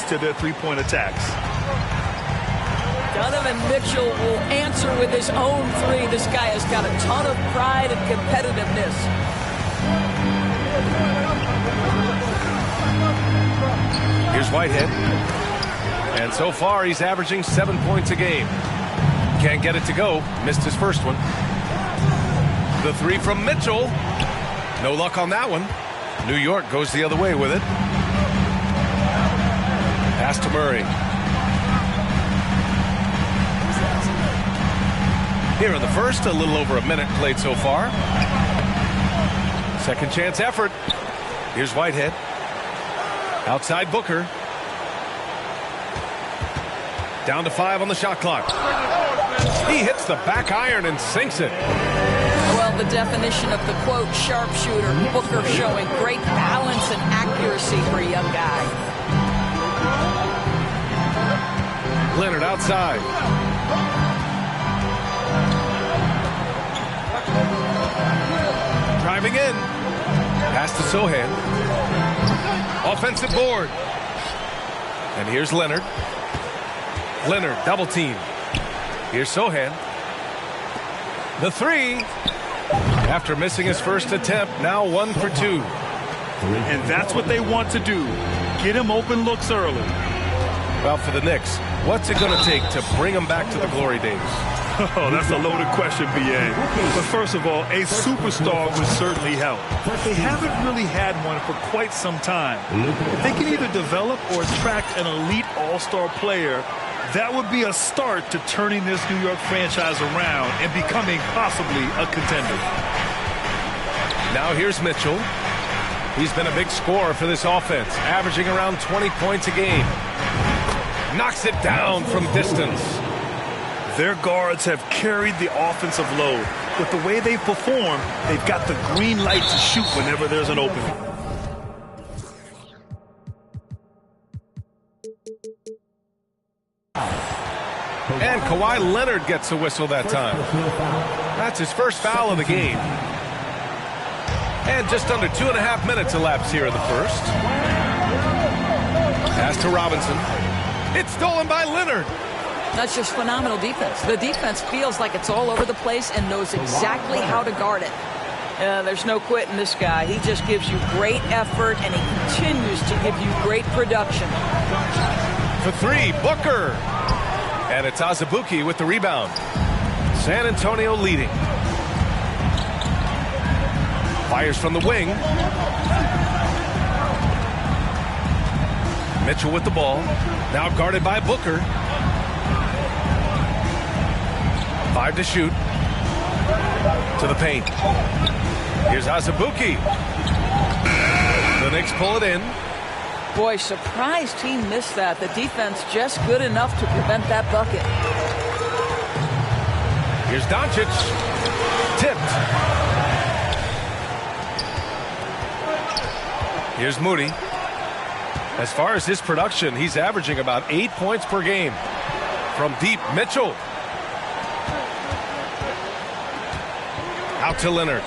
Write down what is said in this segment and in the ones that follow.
to their three-point attacks. Donovan Mitchell will answer with his own three. This guy has got a ton of pride and competitiveness. Here's Whitehead. And so far, he's averaging 7 points a game. Can't get it to go. Missed his first one. The three from Mitchell. No luck on that one. New York goes the other way with it. Pass to Murray. Here in the first, a little over a minute played so far. Second chance effort. Here's Whitehead. Outside Booker. Down to 5 on the shot clock. He hits the back iron and sinks it. Well, the definition of the quote sharpshooter. Booker showing great balance and accuracy for a young guy. Leonard outside. Driving in. Pass to Sohan. Offensive board. And here's Leonard. Leonard double team. Here's Sohan. The three. After missing his first attempt, now 1 for 2. And that's what they want to do. Get him open looks early. Well, for the Knicks, what's it going to take to bring them back to the glory days? Oh, that's a loaded question, B.A. But first of all, a superstar would certainly help. They haven't really had one for quite some time. If they can either develop or attract an elite all-star player, that would be a start to turning this New York franchise around and becoming possibly a contender. Now here's Mitchell. He's been a big scorer for this offense, averaging around 20 points a game. Knocks it down from distance. Their guards have carried the offensive load. With the way they perform, they've got the green light to shoot whenever there's an opening. And Kawhi Leonard gets a whistle that time. That's his first foul of the game. And just under 2.5 minutes elapsed here in the first. Pass to Robinson. It's stolen by Leonard. That's just phenomenal defense. The defense feels like it's all over the place and knows exactly how to guard it. There's no quitting this guy. He just gives you great effort, and he continues to give you great production. For three, Booker. And it's Azubuike with the rebound. San Antonio leading. Fires from the wing. Mitchell with the ball. Now guarded by Booker. 5 to shoot. To the paint. Here's Azubuike. The Knicks pull it in. Boy, surprised he missed that. The defense just good enough to prevent that bucket. Here's Doncic. Tipped. Here's Moody. As far as his production, he's averaging about 8 points per game. From deep, Mitchell. Out to Leonard.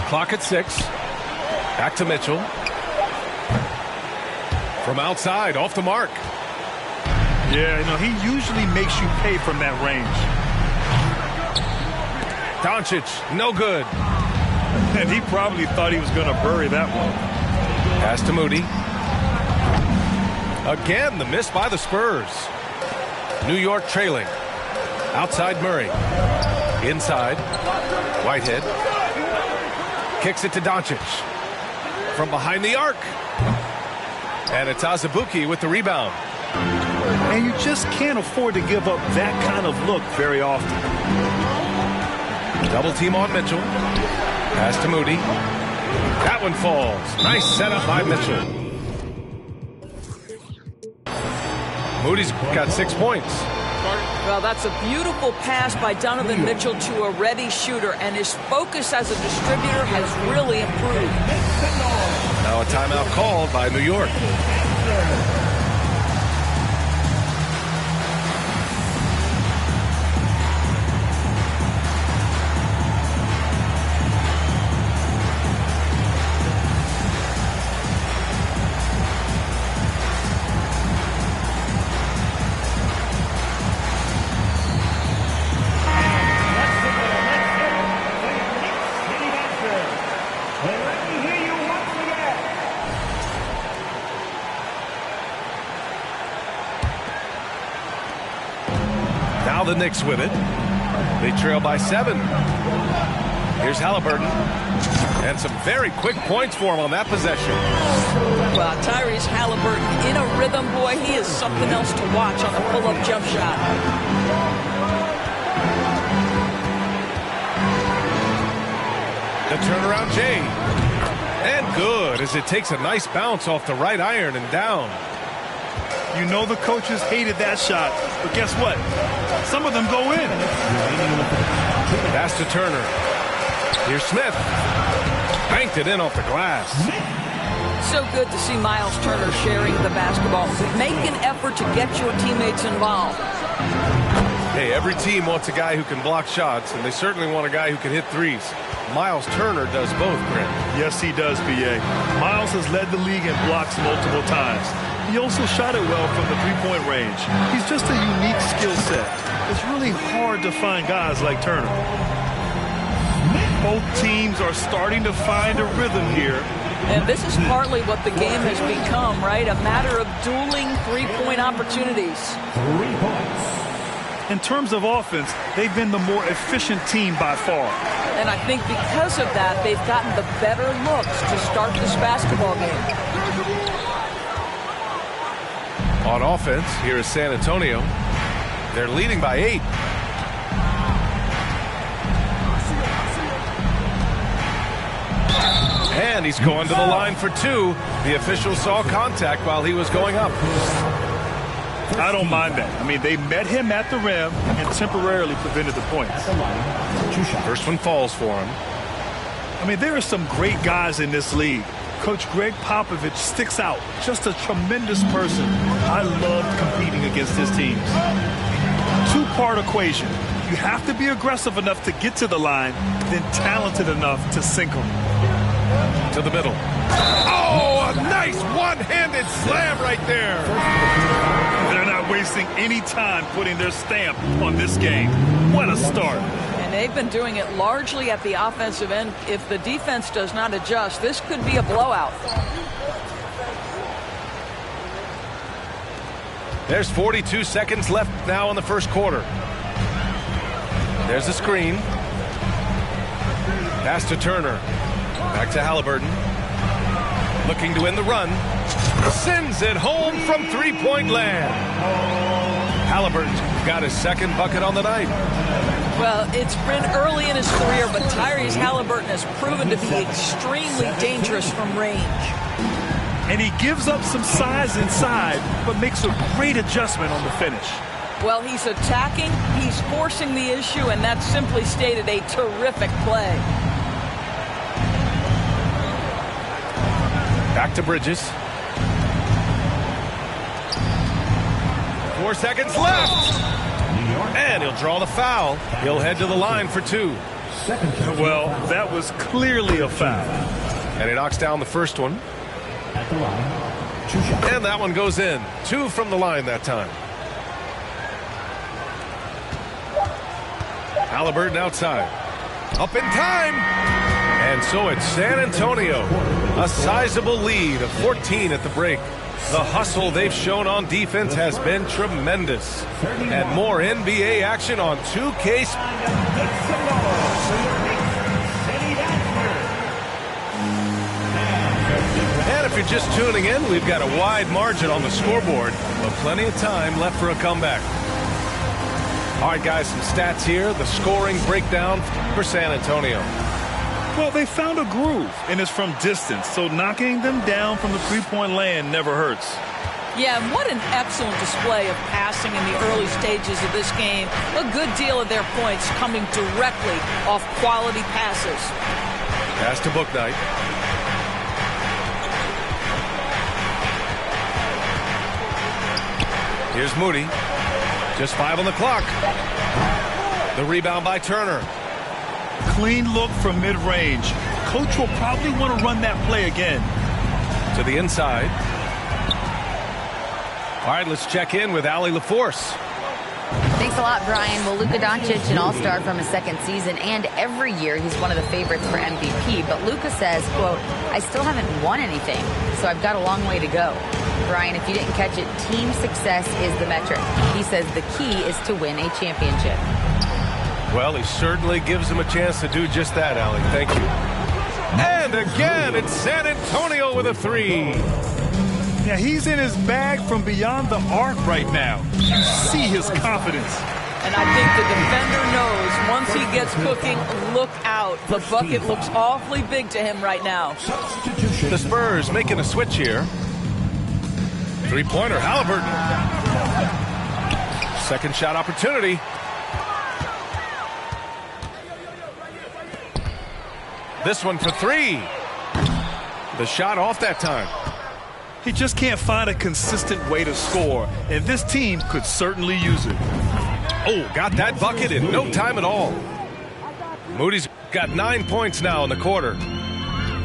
Clock at 6. Back to Mitchell. From outside, off the mark. Yeah, you know, he usually makes you pay from that range. Doncic, no good. And he probably thought he was going to bury that one. Pass to Moody. Again, the miss by the Spurs. New York trailing. Outside Murray. Inside. Whitehead. Kicks it to Doncic. From behind the arc. And it's Azubuike with the rebound. And you just can't afford to give up that kind of look very often. Double team on Mitchell. Pass to Moody. That one falls. Nice setup by Mitchell. Moody's got 6 points. Well, that's a beautiful pass by Donovan Mitchell to a ready shooter, and his focus as a distributor has really improved. Now a timeout called by New York. Now the Knicks with it. They trail by 7. Here's Halliburton. And some very quick points for him on that possession. Well, Tyrese Halliburton in a rhythm, boy. He is something else to watch on the pull-up jump shot. The turnaround J. And good, as it takes a nice bounce off the right iron and down. You know the coaches hated that shot, but guess what? Some of them go in. Pass to Turner. Here's Smith. Banked it in off the glass. So good to see Miles Turner sharing the basketball. Make an effort to get your teammates involved. Hey, every team wants a guy who can block shots, and they certainly want a guy who can hit threes. Miles Turner does both, Grant. Yes, he does, B.A. Miles has led the league in blocks multiple times. He also shot it well from the three-point range. He's just a unique skill set. It's really hard to find guys like Turner. Both teams are starting to find a rhythm here. And this is partly what the game has become, right? A matter of dueling three-point opportunities. 3 points. In terms of offense, they've been the more efficient team by far. And I think because of that, they've gotten the better looks to start this basketball game. On offense, here is San Antonio. They're leading by 8. And he's going to the line for 2. The official saw contact while he was going up. I don't mind that. I mean, they met him at the rim and temporarily prevented the points. First one falls for him. I mean, there are some great guys in this league. Coach Greg Popovich sticks out. Just a tremendous person. I love competing against his teams. Two-part equation. You have to be aggressive enough to get to the line, then talented enough to sink them. To the middle. Oh, a nice one-handed slam right there. They're not wasting any time putting their stamp on this game. What a start. And they've been doing it largely at the offensive end. If the defense does not adjust, this could be a blowout. There's 42 seconds left now in the first quarter. There's a screen. Pass to Turner. Back to Halliburton. Looking to win the run. Sends it home from three-point land. Halliburton got his second bucket on the night. Well, it's been early in his career, but Tyrese Halliburton has proven to be extremely dangerous from range. And he gives up some size inside, but makes a great adjustment on the finish. Well, he's attacking, he's forcing the issue, and that's simply stated a terrific play. Back to Bridges. 4 seconds left. And he'll draw the foul. He'll head to the line for 2. Well, that was clearly a foul. And he knocks down the first one. At the line, 2 shots. And that one goes in. 2 from the line that time. Halliburton outside. Up in time. And so it's San Antonio. A sizable lead of 14 at the break. The hustle they've shown on defense has been tremendous. And more NBA action on 2K. And if you're just tuning in, we've got a wide margin on the scoreboard, but plenty of time left for a comeback. All right, guys, some stats here. The scoring breakdown for San Antonio. Well, they found a groove, and it's from distance, so knocking them down from the three-point land never hurts. Yeah, and what an excellent display of passing in the early stages of this game. A good deal of their points coming directly off quality passes. Pass to Bouknight. Here's Moody. Just 5 on the clock. The rebound by Turner. Clean look from mid-range. Coach will probably want to run that play again. To the inside. All right, let's check in with Allie LaForce. Thanks a lot, Brian. Well, Luka Doncic, an all-star from his second season, and every year he's one of the favorites for MVP. But Luka says, quote, I still haven't won anything, so I've got a long way to go. Brian, if you didn't catch it, team success is the metric. He says the key is to win a championship. Well, he certainly gives him a chance to do just that, Allie. Thank you. And again, it's San Antonio with a 3. Yeah, he's in his bag from beyond the arc right now. You see his confidence. And I think the defender knows once he gets cooking, look out. The bucket looks awfully big to him right now. The Spurs making a switch here. Three-pointer, Halliburton. Second shot opportunity. This one for 3. The shot off that time. He just can't find a consistent way to score, and this team could certainly use it. Oh, got that bucket in no time at all. Moody's got 9 points now in the quarter.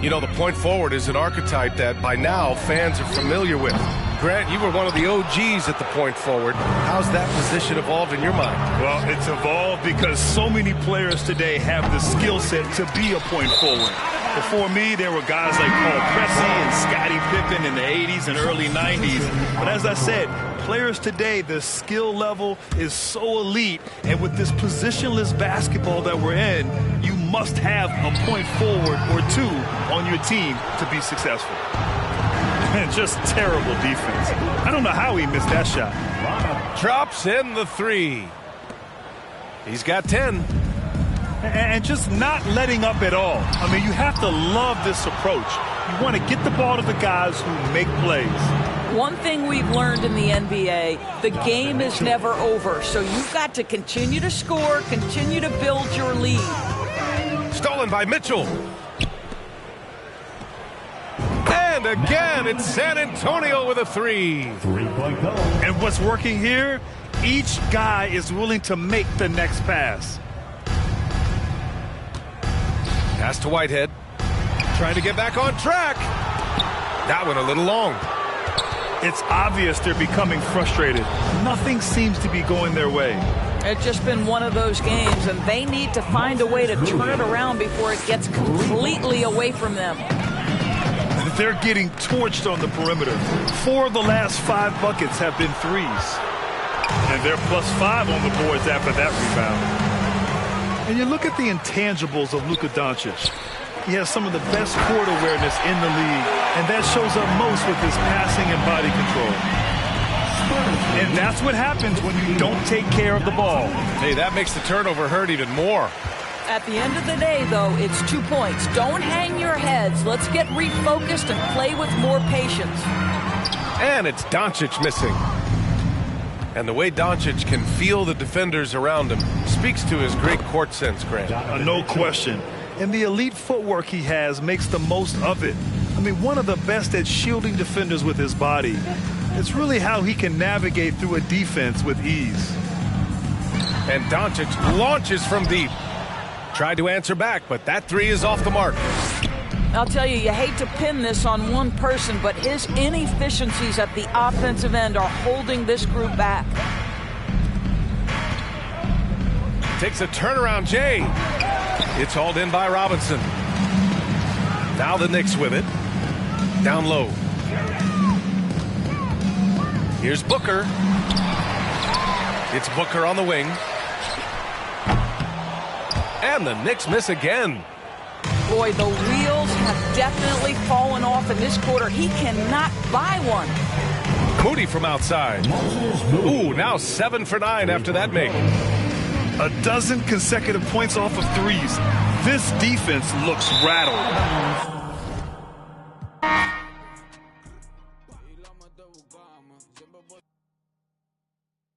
You know, the point forward is an archetype that by now fans are familiar with. Grant, you were one of the OGs at the point forward. How's that position evolved in your mind? Well, it's evolved because so many players today have the skill set to be a point forward. Before me, there were guys like Paul Pressey and Scottie Pippen in the 80s and early 90s. But as I said, players today, the skill level is so elite. And with this positionless basketball that we're in, you must have a point forward or 2 on your team to be successful. And just terrible defense. I don't know how he missed that shot. Drops in the 3. He's got 10. And just not letting up at all. I mean, you have to love this approach. You want to get the ball to the guys who make plays. One thing we've learned in the NBA, the game is never over. So you've got to continue to score, continue to build your lead. Stolen by Mitchell. And again, it's San Antonio with a 3. 3-point goal. And what's working here, each guy is willing to make the next pass. Pass to Whitehead. Trying to get back on track. That one a little long. It's obvious they're becoming frustrated. Nothing seems to be going their way. It's just been one of those games, and they need to find a way to turn it around before it gets completely away from them. They're getting torched on the perimeter. 4 of the last 5 buckets have been 3s. And they're +5 on the boards after that rebound. And you look at the intangibles of Luka Doncic. He has some of the best court awareness in the league, and that shows up most with his passing and body control. And that's what happens when you don't take care of the ball. Hey, that makes the turnover hurt even more. At the end of the day, though, it's 2 points. Don't hang your heads. Let's get refocused and play with more patience. And it's Doncic missing. And the way Doncic can feel the defenders around him speaks to his great court sense, Grant. No question. And the elite footwork he has makes the most of it. I mean, one of the best at shielding defenders with his body. It's really how he can navigate through a defense with ease. And Doncic launches from deep. Tried to answer back, but that 3 is off the mark. I'll tell you, you hate to pin this on one person, but his inefficiencies at the offensive end are holding this group back. Takes a turnaround, Jay. It's hauled in by Robinson. Now the Knicks with it. Down low. Here's Booker. It's Booker on the wing. And the Knicks miss again. Boy, the wheels have definitely fallen off in this quarter. He cannot buy one. Moody from outside. Ooh, now 7 for 9 after that make. A dozen consecutive points off of 3s. This defense looks rattled.